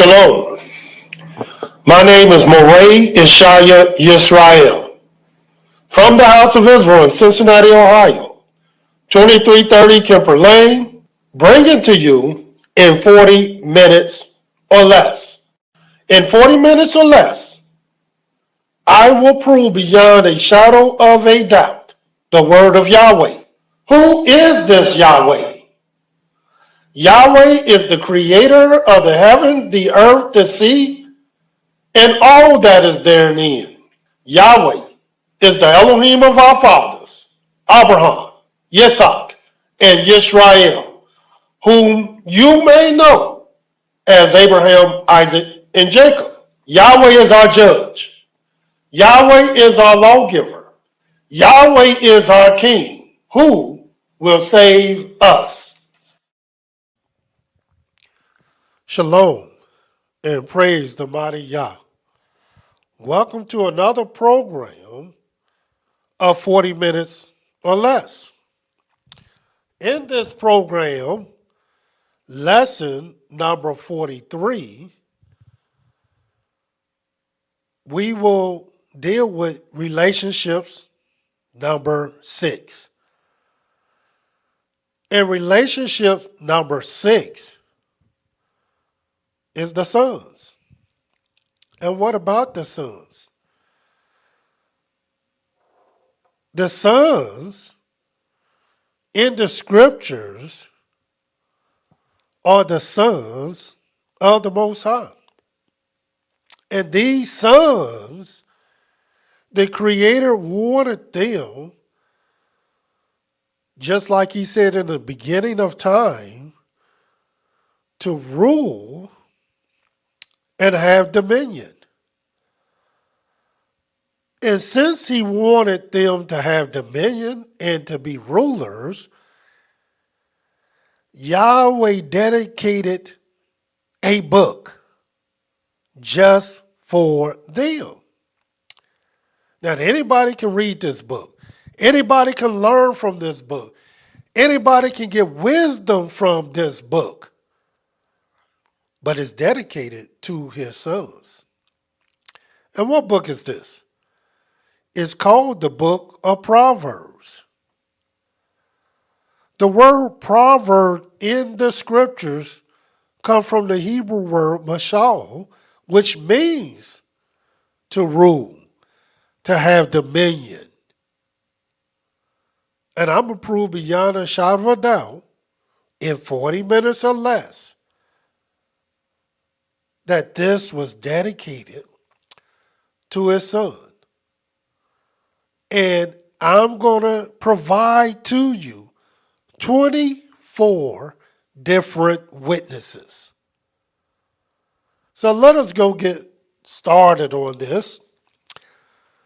Shalom. My name is Moray Ishaya Yisrael from the House of Israel in Cincinnati, Ohio, 2330 Kemper Lane, bringing to you in 40 minutes or less. In 40 minutes or less, I will prove beyond a shadow of a doubt the word of Yahweh. Who is this Yahweh? Yahweh is the creator of the heaven, the earth, the sea, and all that is therein. Yahweh is the Elohim of our fathers, Abraham, Yitzhak, and Yisrael, whom you may know as Abraham, Isaac, and Jacob. Yahweh is our judge. Yahweh is our lawgiver. Yahweh is our king, who will save us. Shalom and praise the mighty Yah. Welcome to another program of 40 minutes or less. In this program, lesson number 43, we will deal with relationships number 6. And relationship number 6 is the sons. And what about the sons? The sons in the scriptures are the sons of the Most High. And these sons, the Creator wanted them, just like He said in the beginning of time, to rule and have dominion. And since He wanted them to have dominion and to be rulers, Yahweh dedicated a book just for them. Now, anybody can read this book. Anybody can learn from this book. Anybody can get wisdom from this book. But it's dedicated to His sons. And what book is this? It's called the book of Proverbs. The word proverb in the scriptures comes from the Hebrew word mashal, which means to rule, to have dominion. And I'm going to prove beyond a shadow of a doubt, in 40 minutes or less, that this was dedicated to His son. And I'm going to provide to you 24 different witnesses. So let us go get started on this.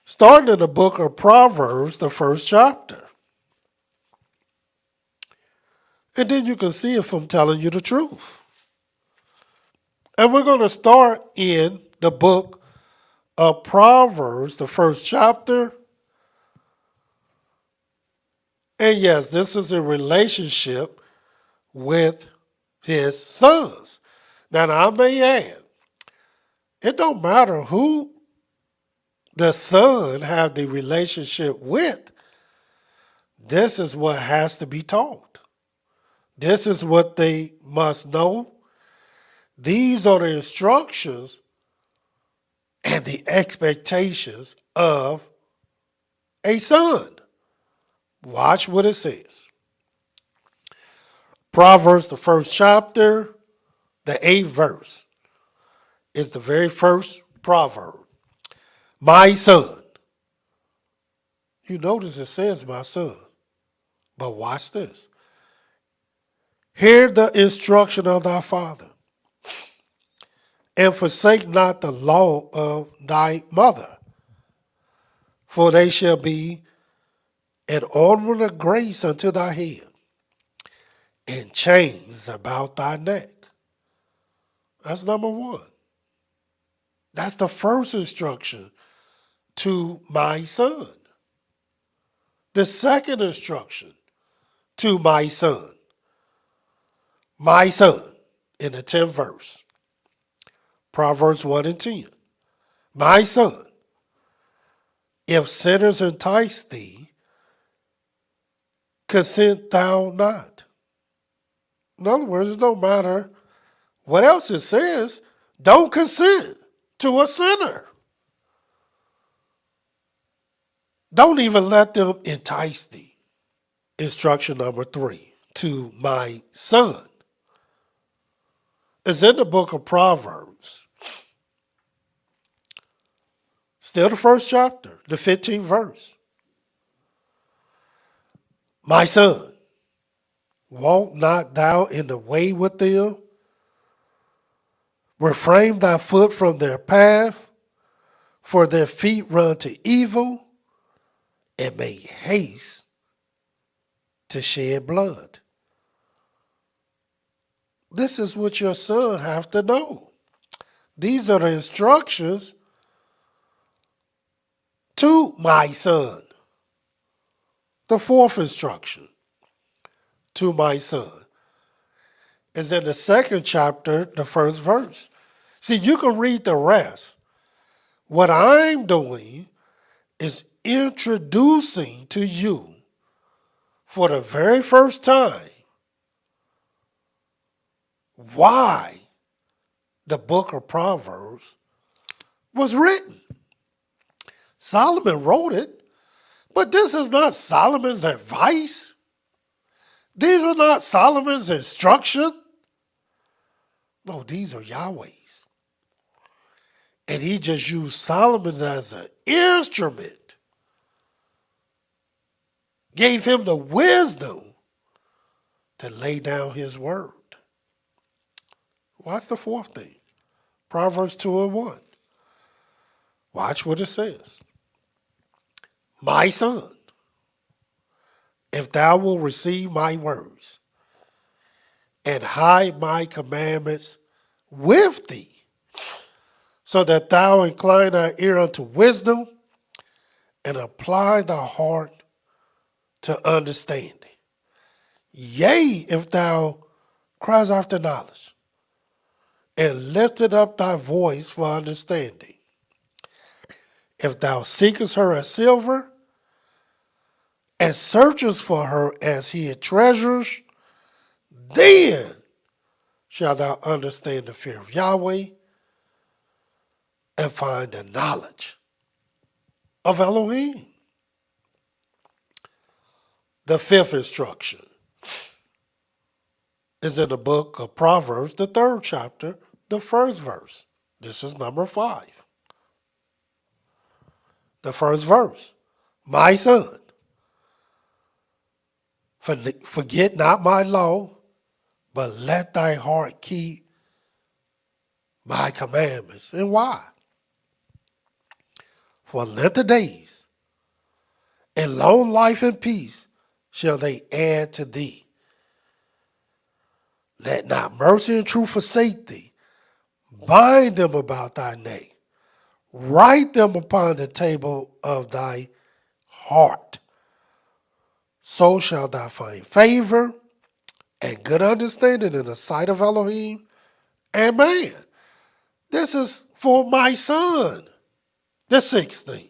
Starting in the book of Proverbs, the first chapter. And then you can see if I'm telling you the truth. And we're going to start in the book of Proverbs, the first chapter. And yes, this is a relationship with His sons. Now, I may add, it don't matter who the son have the relationship with. This is what has to be taught. This is what they must know. These are the instructions and the expectations of a son. Watch what it says. Proverbs, the first chapter, the 8th verse, is the very first proverb. My son. You notice it says my son. But watch this. Hear the instruction of thy father, and forsake not the law of thy mother, for they shall be an ornament of grace unto thy head, and chains about thy neck. That's number one. That's the first instruction to my son. The second instruction to my son, in the 10th verse. Proverbs 1 and 10. My son, if sinners entice thee, consent thou not. In other words, it don't matter what else it says, don't consent to a sinner. Don't even let them entice thee. Instruction number 3 to my son is in the book of Proverbs. Still the first chapter, the 15th verse. My son, walk not thou in the way with them. Refrain thy foot from their path, for their feet run to evil and make haste to shed blood. This is what your son have to know. These are the instructions to my son. The fourth instruction to my son is in the second chapter, the first verse. See, you can read the rest. What I'm doing is introducing to you for the very first time why the book of Proverbs was written. Solomon wrote it, but this is not Solomon's advice. These are not Solomon's instruction. No, these are Yahweh's. And he just used Solomon as an instrument. Gave him the wisdom to lay down his word. Watch the fourth thing. Proverbs 2 and 1. Watch what it says. My son, if thou wilt receive my words and hide my commandments with thee, so that thou incline thy ear unto wisdom and apply thy heart to understanding. Yea, if thou cries after knowledge and lifted up thy voice for understanding. If thou seekest her as silver and searchest for her as hid treasures, then shalt thou understand the fear of Yahweh and find the knowledge of Elohim. The fifth instruction is in the book of Proverbs, the 3rd chapter, the 1st verse. This is number 5. The 1st verse. My son, forget not my law, but let thy heart keep my commandments. And why? For length of days and long life and peace shall they add to thee. Let not mercy and truth forsake thee. Bind them about thy neck. Write them upon the table of thy heart. So shalt thou find favor and good understanding in the sight of Elohim and man. This is for my son. The 6th thing,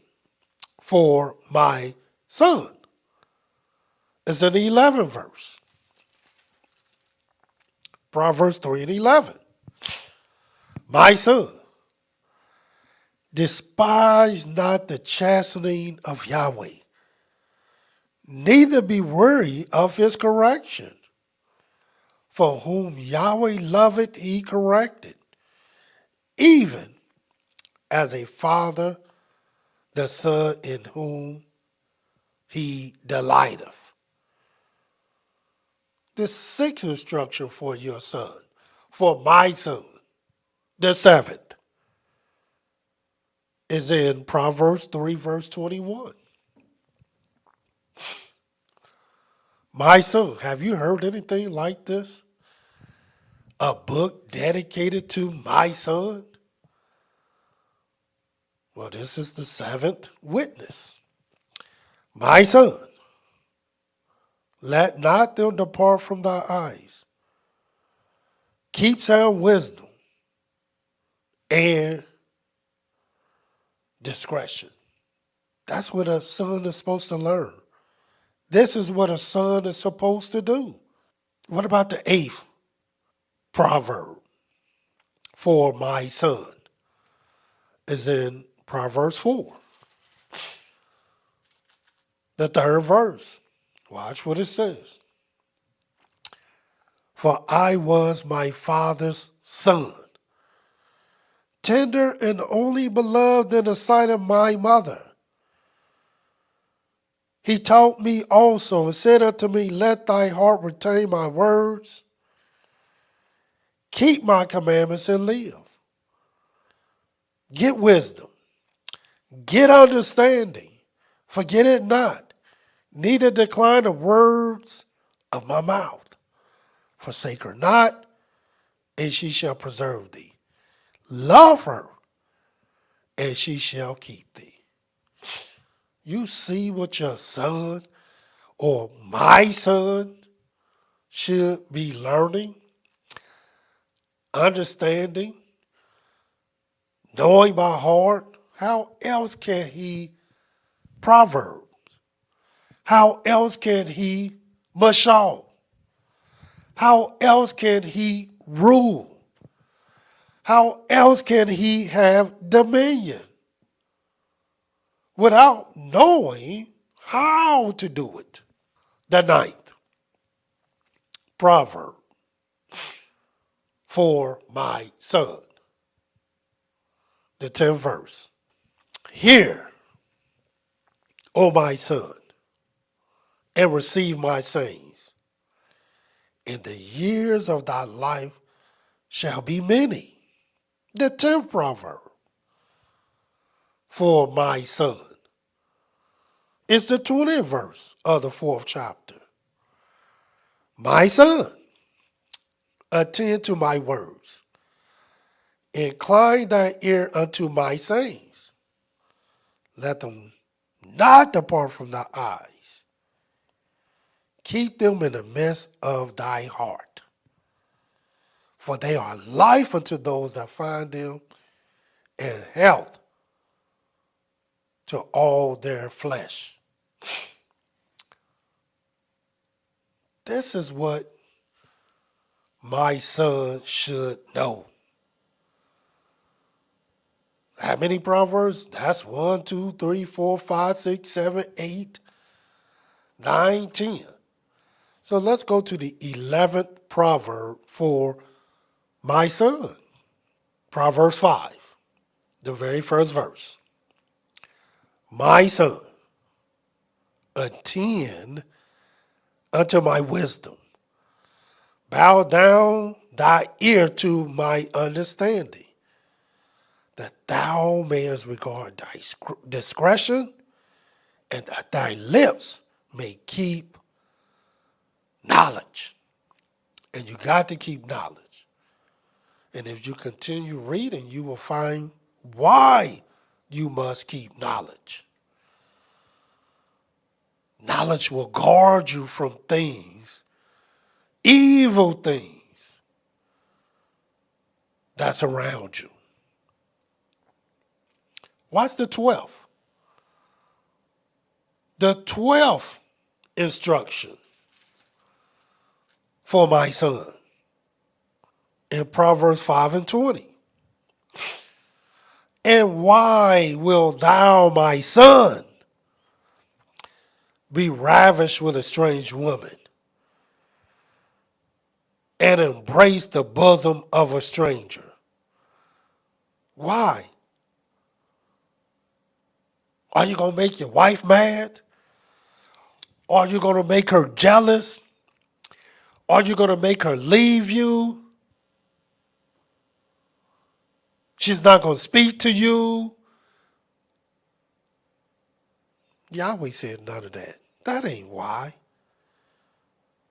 for my son, is in the 11th verse. Proverbs 3 and 11. My son, despise not the chastening of Yahweh, neither be weary of his correction. For whom Yahweh loveth, he corrected, even as a father the son in whom he delighteth. The 6th instruction for your son, for my son, the 7th, is in Proverbs 3, verse 21. My son, have you heard anything like this? A book dedicated to my son? Well, this is the 7th witness. My son, let not them depart from thy eyes. Keep sound wisdom and discretion. That's what a son is supposed to learn. This is what a son is supposed to do. What about the eighth proverb for my son? Is in Proverbs 4, the third verse. Watch what it says. For I was my father's son, tender and only beloved in the sight of my mother. He taught me also and said unto me, let thy heart retain my words, keep my commandments and live. Get wisdom, get understanding, forget it not, neither decline the words of my mouth. Forsake her not, and she shall preserve thee. Love her, and she shall keep thee. You see what your son or my son should be learning, understanding, knowing by heart. How else can he Proverbs? How else can he mashal? How else can he rule? How else can he have dominion without knowing how to do it? The ninth proverb for my son. The 10th verse. Hear, O my son, and receive my sayings. And the years of thy life shall be many. The 10th proverb for my son is the 20th verse of the 4th chapter. My son, attend to my words. Incline thy ear unto my sayings. Let them not depart from thy eyes. Keep them in the midst of thy heart. For they are life unto those that find them, and health to all their flesh. This is what my son should know. How many proverbs? That's 1, 2, 3, 4, 5, 6, 7, 8, 9, 10. So let's go to the 11th proverb for my son. Proverbs 5, the very first verse. My son, attend unto my wisdom. Bow down thy ear to my understanding, that thou mayest regard thy discretion, and that thy lips may keep knowledge. And you got to keep knowledge. And if you continue reading, you will find why you must keep knowledge. Knowledge will guard you from things, evil things that's around you. Watch the 12th. The 12th instruction for my son in Proverbs 5 and 20. And why wilt thou, my son, be ravished with a strange woman, and embrace the bosom of a stranger? Why? Are you going to make your wife mad? Are you going to make her jealous? Are you going to make her leave you? She's not going to speak to you? Yahweh said none of that. That ain't why.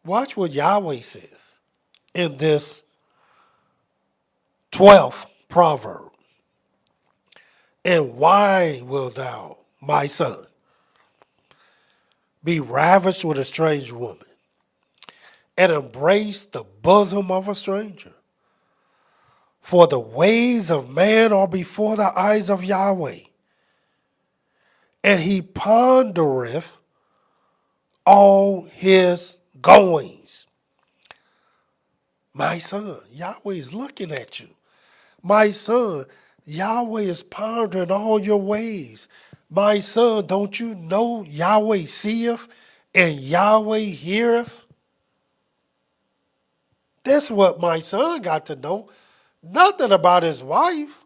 Watch what Yahweh says in this 12th proverb. And why wilt thou, my son, be ravished with a strange woman, and embrace the bosom of a stranger? For the ways of man are before the eyes of Yahweh, and he pondereth all his goings. My son, Yahweh is looking at you. My son, Yahweh is pondering all your ways. My son, don't you know Yahweh seeth and Yahweh heareth? That's what my son got to know. Nothing about his wife.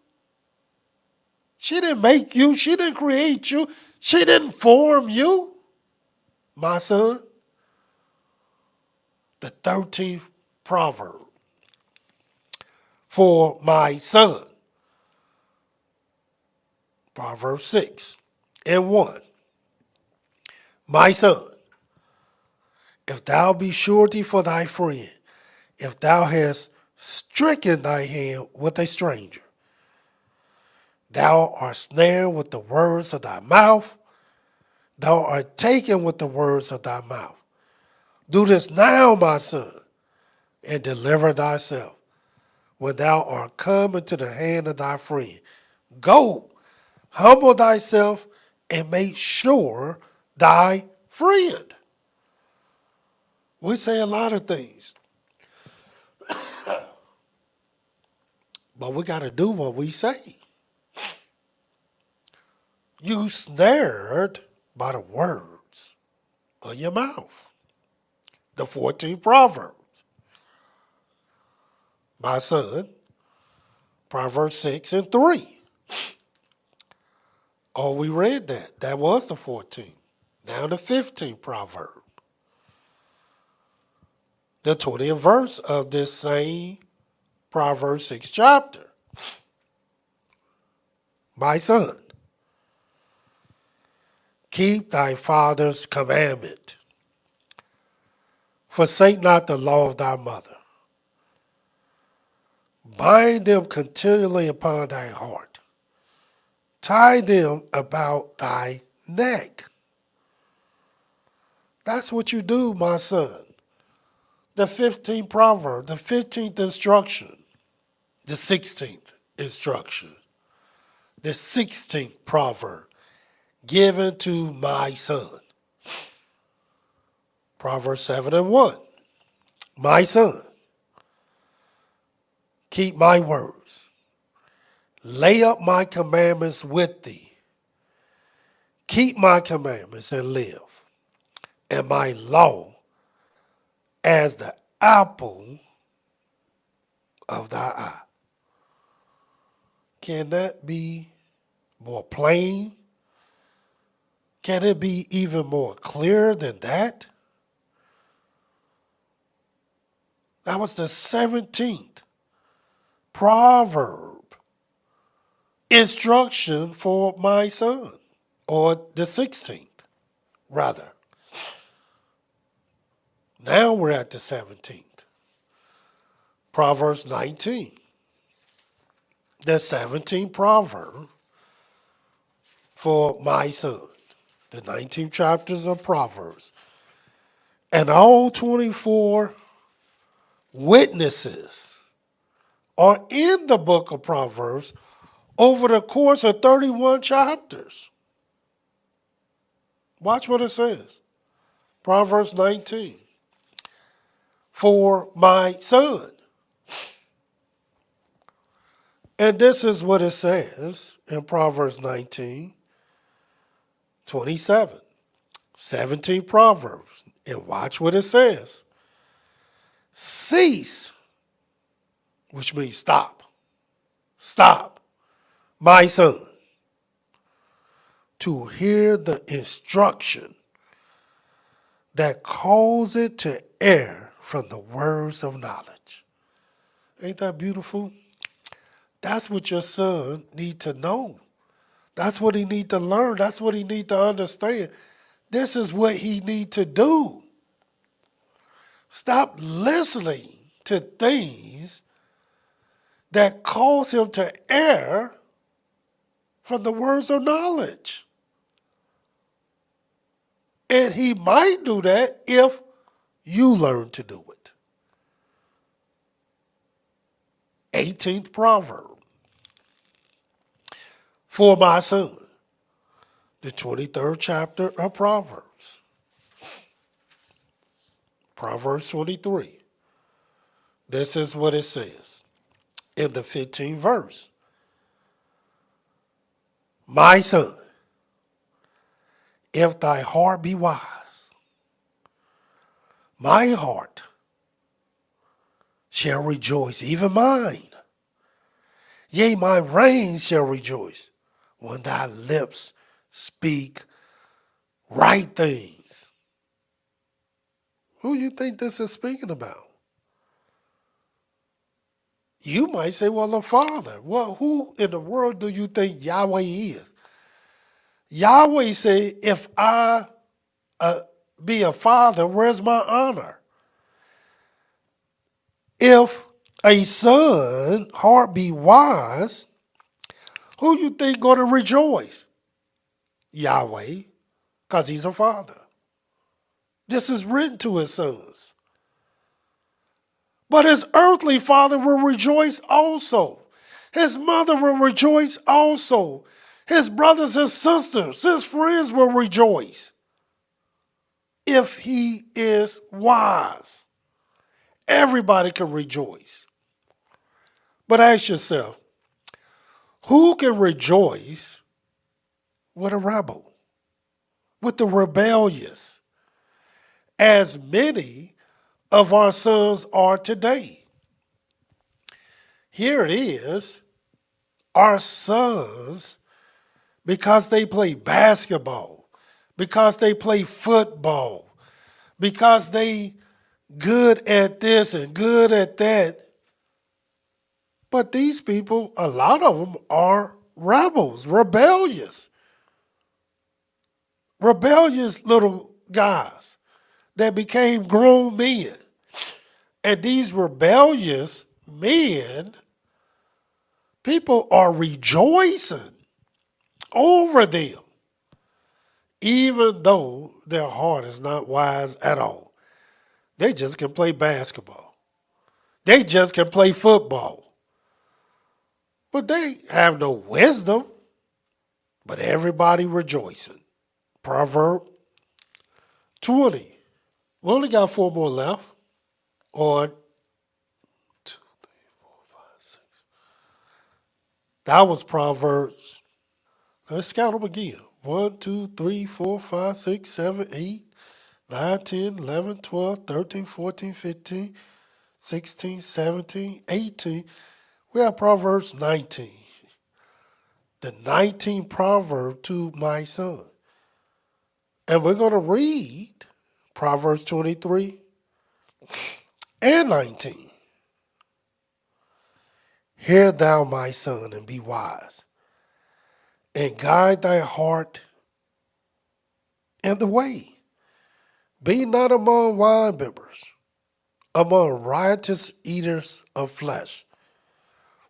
She didn't make you. She didn't create you. She didn't form you, my son. The 13th proverb for my son. Proverbs 6:1. My son, if thou be surety for thy friend, if thou hast stricken thy hand with a stranger, thou art snared with the words of thy mouth, thou art taken with the words of thy mouth. Do this now, my son, and deliver thyself, when thou art come into the hand of thy friend. Go, humble thyself, and make sure thy friend. We say a lot of things, but we got to do what we say. You snared by the words of your mouth. The 14th Proverbs. My son, Proverbs 6:3. Oh, we read that. That was the 14th. Now the 15th proverb. The 20th verse of this same Proverbs 6 chapter. My son, keep thy father's commandment. Forsake not the law of thy mother. Bind them continually upon thy heart. Tie them about thy neck. That's what you do, my son. The 15th proverb, the 15th instruction, the 16th instruction, the 16th proverb given to my son. Proverbs 7:1. My son, keep my words. Lay up my commandments with thee. Keep my commandments and live, and my law as the apple of thy eye. Can that be more plain? Can it be even more clear than that? That was the 17th proverb instruction for my son, or the 16th, rather. Now we're at the 17th. Proverbs 19. The 17th proverb for my son. The 19 chapters of Proverbs. And all 24 witnesses are in the book of Proverbs over the course of 31 chapters. Watch what it says. Proverbs 19. For my son. And this is what it says in Proverbs 19:27. 17 Proverbs. And watch what it says. Cease, which means stop. Stop, my son, to hear the instruction that calls it to err from the words of knowledge. Ain't that beautiful? That's what your son need to know. That's what he need to learn. That's what he need to understand. This is what he need to do. Stop listening to things that cause him to err from the words of knowledge. And he might do that if you learn to do it. 18th proverb. For my son, the 23rd chapter of Proverbs. Proverbs 23. This is what it says in the 15th verse. My son, if thy heart be wise, my heart shall rejoice, even mine. Yea, my reins shall rejoice when thy lips speak right things. Who do you think this is speaking about? You might say, well, the Father. Well, who in the world do you think Yahweh is? Yahweh say, if I be a father, where's my honor? If a son heart be wise, who you think going to rejoice? Yahweh, because he's a father. This is written to his sons. But his earthly father will rejoice also. His mother will rejoice also. His brothers and sisters, his friends will rejoice. If he is wise, everybody can rejoice. But ask yourself, who can rejoice with a rebel, with the rebellious, as many of our sons are today? Here it is, our sons, because they play basketball, because they play football, because they good at this and good at that. But these people, a lot of them are rebels, rebellious little guys that became grown men. And these rebellious men, people are rejoicing over them, even though their heart is not wise at all. They just can play basketball. They just can play football. But they have no wisdom. But everybody rejoicing. Proverb 20. We only got 4 more left. On 2, 3, 4, 5, 6. That was Proverbs. Let's count them again. 1, 2, 3, 4, 5, 6, 7, 8, 9, 10, 11, 12, 13, 14, 15, 16, 17, 18. We have Proverbs 19. The 19th proverb to my son. And we're going to read Proverbs 23 and 19. Hear thou, my son, and be wise, and guide thy heart in the way. Be not among winebibbers, among riotous eaters of flesh.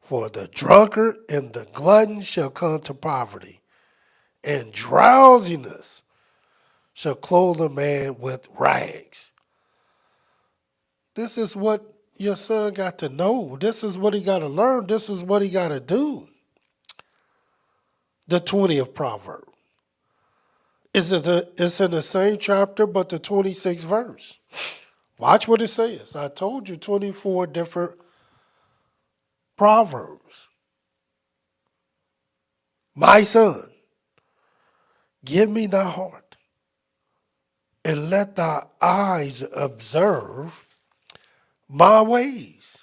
For the drunkard and the glutton shall come to poverty, and drowsiness shall clothe a man with rags. This is what your son got to know. This is what he got to learn. This is what he got to do. The 20th proverb. It's in the same chapter, but the 26th verse. Watch what it says. I told you 24 different proverbs. My son, give me thy heart, and let thy eyes observe my ways.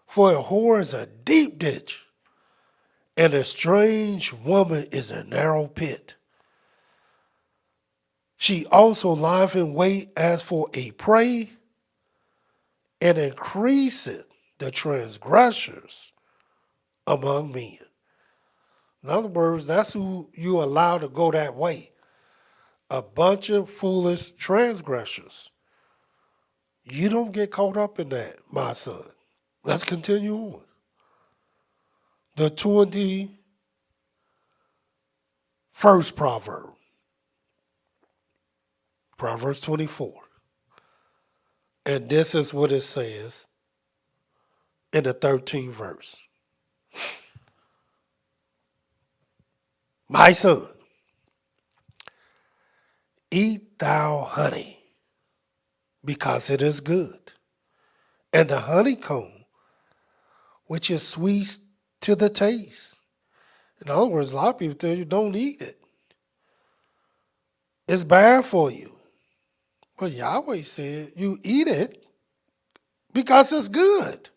For a whore is a deep ditch, and a strange woman is a narrow pit. She also lieth in wait as for a prey, and increaseth the transgressors among men. In other words, that's who you allow to go that way. A bunch of foolish transgressors. You don't get caught up in that, my son. Let's continue on. The 21st proverb. Proverbs 24. And this is what it says in the 13th verse. My son, eat thou honey, because it is good, and the honeycomb, which is sweet to the taste. In other words, a lot of people tell you don't eat it. It's bad for you. But Yahweh said you eat it because it's good.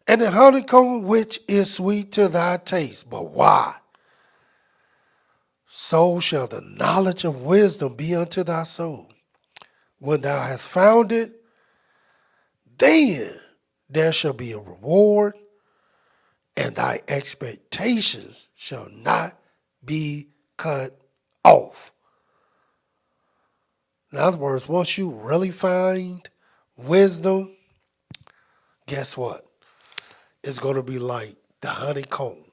And the honeycomb which is sweet to thy taste. But why? So shall the knowledge of wisdom be unto thy soul. When thou hast found it, then there shall be a reward, and thy expectations shall not be cut off. In other words, once you really find wisdom, guess what? It's going to be like the honeycomb.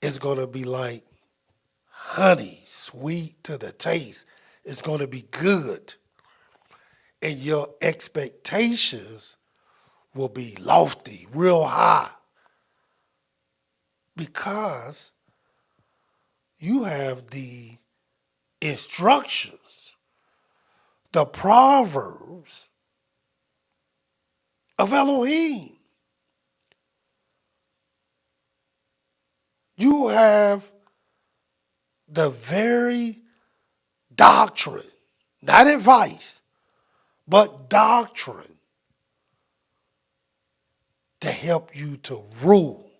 It's going to be like honey, sweet to the taste. It's going to be good. And your expectations will be lofty, real high. Because you have the instructions, the proverbs of Elohim. You have the very doctrine, not advice, but doctrine to help you to rule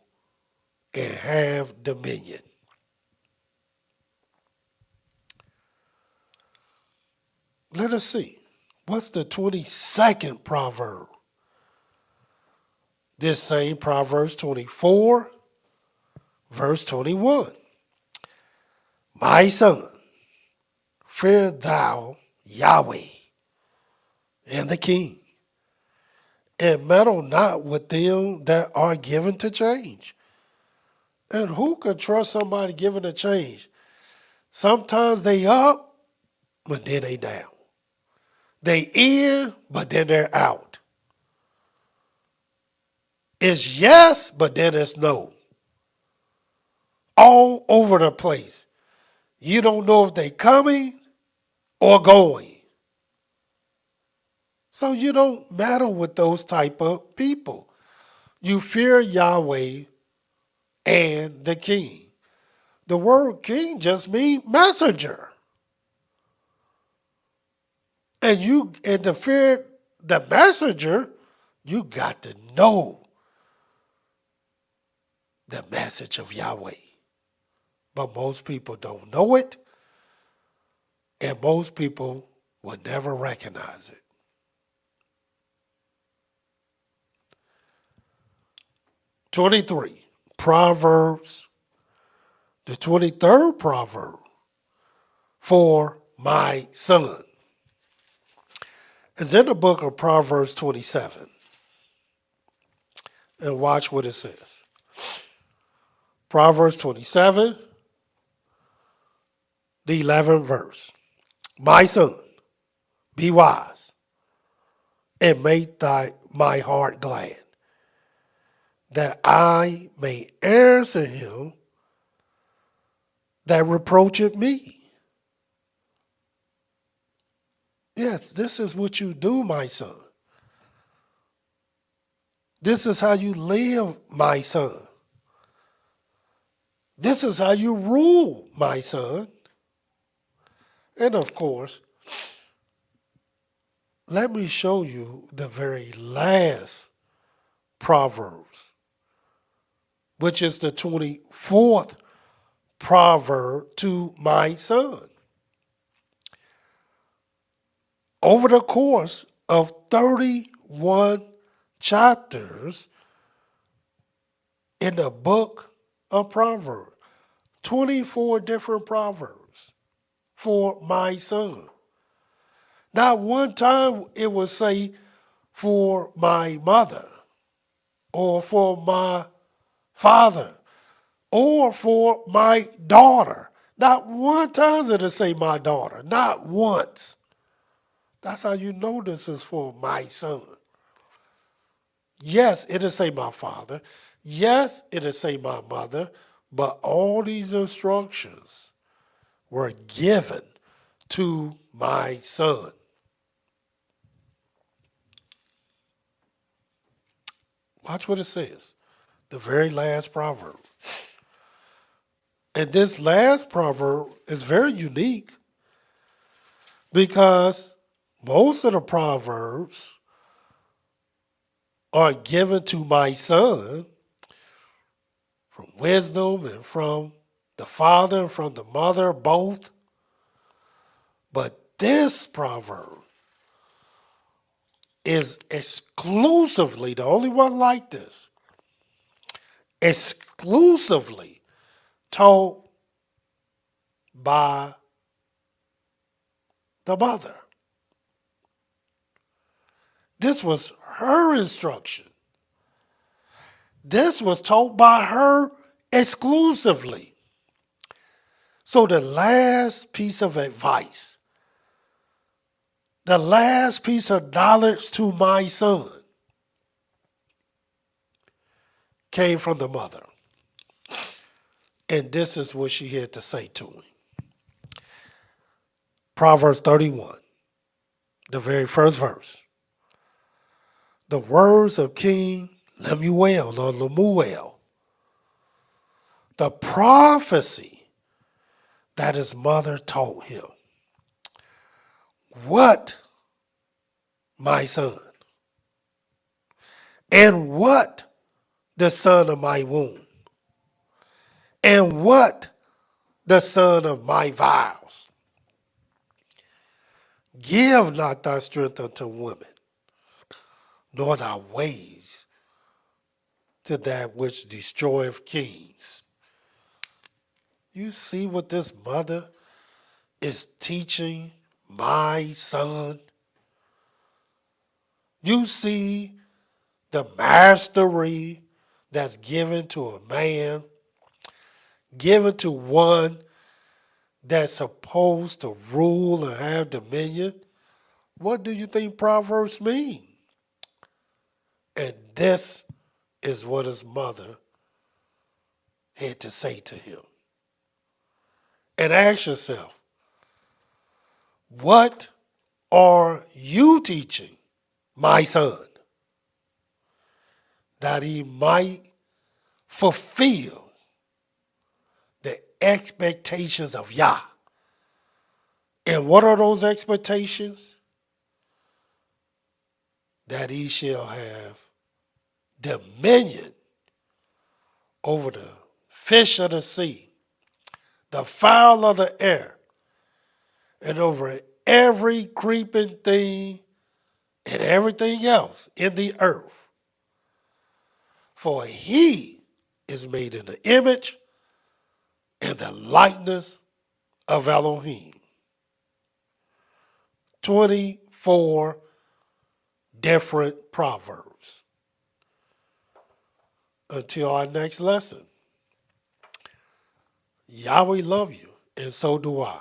and have dominion. Let us see. What's the 22nd proverb? This same Proverbs 24, verse 21. My son, fear thou Yahweh and the king, and meddle not with them that are given to change. And who could trust somebody given a change? Sometimes they up, but then they down. They in, but then they're out. It's yes, but then it's no. All over the place. You don't know if they coming or going. So you don't meddle with those type of people. You fear Yahweh and the king. The word king just means messenger. And to fear the messenger, you got to know the message of Yahweh. But most people don't know it, and most people will never recognize it. '23, Proverbs, the 23rd proverb, for my son. It's in the book of Proverbs 27. And watch what it says. Proverbs 27, the 11th verse. My son, be wise, and make my heart glad, that I may answer him that reproacheth me. Yes, this is what you do, my son. This is how you live, my son. This is how you rule, my son. And of course, let me show you the very last Proverbs, which is the 24th proverb to my son. Over the course of 31 chapters in the book of Proverbs, 24 different proverbs for my son. Not one time it would say for my mother or for my father or for my daughter. Not one time did it say my daughter. Not once. That's how you know this is for my son. Yes, it'll say my father. Yes, it'll say my mother. But all these instructions were given to my son. Watch what it says. The very last proverb. And this last proverb is very unique because most of the proverbs are given to my son from wisdom and from the father and from the mother, both. But this proverb is exclusively, the only one like this, exclusively taught by the mother. This was her instruction. This was taught by her exclusively. So the last piece of advice, the last piece of knowledge to my son came from the mother. And this is what she had to say to him. Proverbs 31, the very first verse. The words of King Lemuel or Lemuel, the prophecy that his mother taught him. What, my son? And what, the son of my womb? And what, the son of my vows? Give not thy strength unto women, nor thy ways to that which destroyeth kings. You see what this mother is teaching my son? You see the mastery that's given to a man, given to one that's supposed to rule and have dominion. What do you think Proverbs mean? And this is what his mother had to say to him. And ask yourself, what are you teaching my son that he might fulfill the expectations of Yah? And what are those expectations? That he shall have dominion over the fish of the sea, the fowl of the air, and over every creeping thing and everything else in the earth. For he is made in the image and the likeness of Elohim. 24 different proverbs. Until our next lesson, Yahweh love you, and so do I.